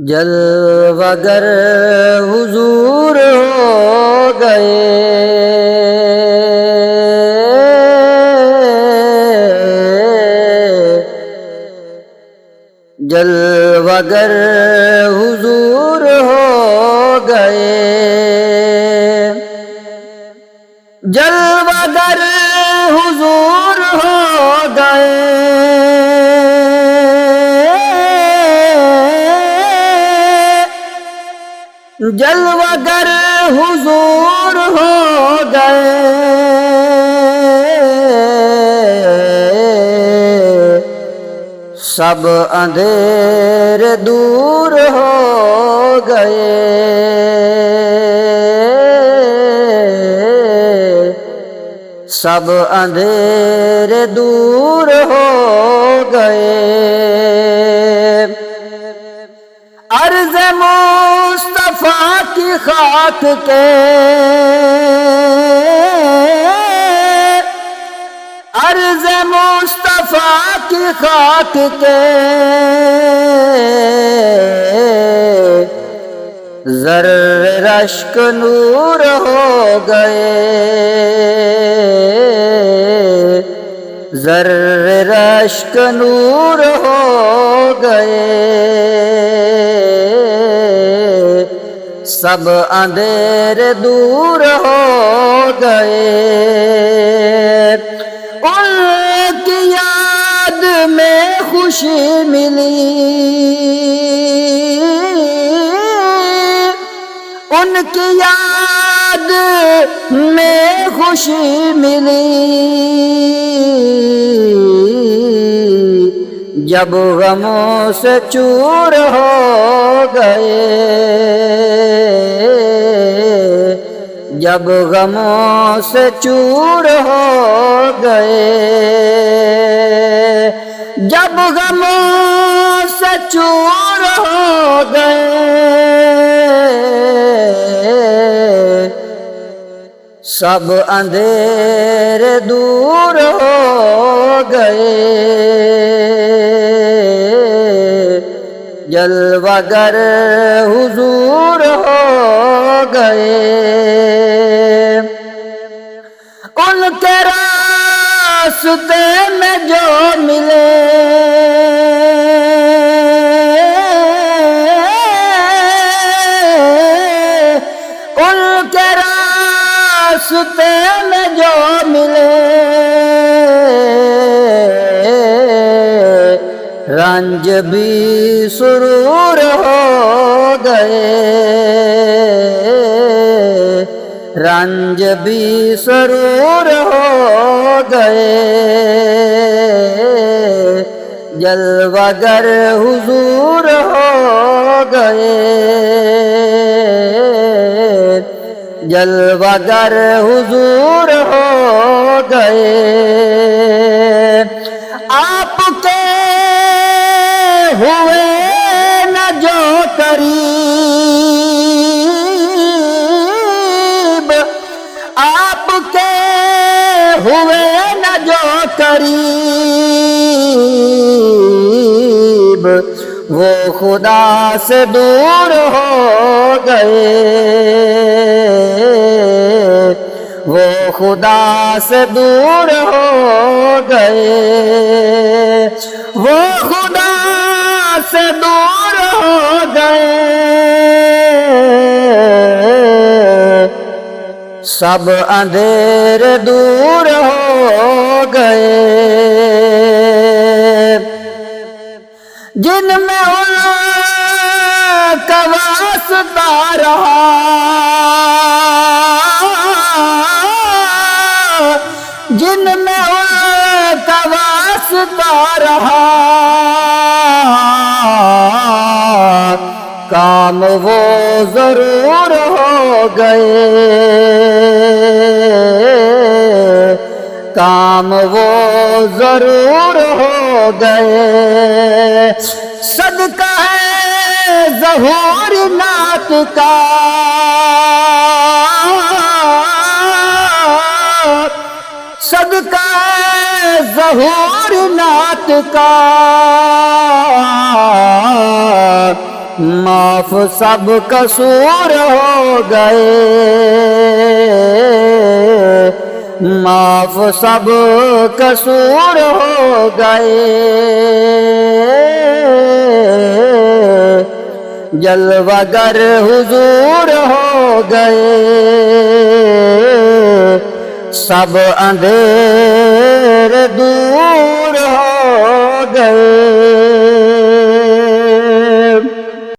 جلوگر حضور ہو گئے، جلوگر حضور ہو گئے، جلوگر حضور ہو گئے، جلوگر حضور ہو گئے، سب اندھیر دور ہو گئے، سب اندھیر دور ہو گئے، عرض مصطفیٰ کی خاک کے، عرض مصطفیٰ کی خاک کے، ذرے رشک نور ہو گئے، ذرے رشک نور ہو گئے، سب اندھیر دور ہو گئے، ان کی یاد میں خوشی ملی، ان کی یاد میں خوشی ملی، جب غموں سے چور ہو گئے، جب غموں سے چور ہو گئے، جب غموں سے چور ہو گئے، سب اندھیر دور ہو گئے، جلوگر حضور ہو گئے، ان کے راستے میں جو ملے، ان کے راستے میں جو ملے، رنج بھی سرور ہو گئے، رنج بھی سرور ہو گئے، جلوگر حضور ہو گئے، جلوگر حضور ہو گئے، آپ کے ہوئے نہ جو قریب، آپ کے ہوئے نہ جو قریب، وہ خدا سے دور ہو گئے، وہ خدا سے دور ہو گئے، وہ خدا سے دور ہو گئے، سب اندھیر دور ہو گئے، جن میں ان کا واسطہ رہا، جن میں ان کا واسطہ رہا، کام وہ ضرور ہو گئے، کام وہ ضرور ہو گئے، صدقہ ہے ظہور نعت کا، صدقہ ہے ظہور نعت کا، معاف سب قصور ہو گئے، معاف سب قصور ہو گئے، جلوہ گر حضور ہو گئے، سب اندھیر دور ہو گئے۔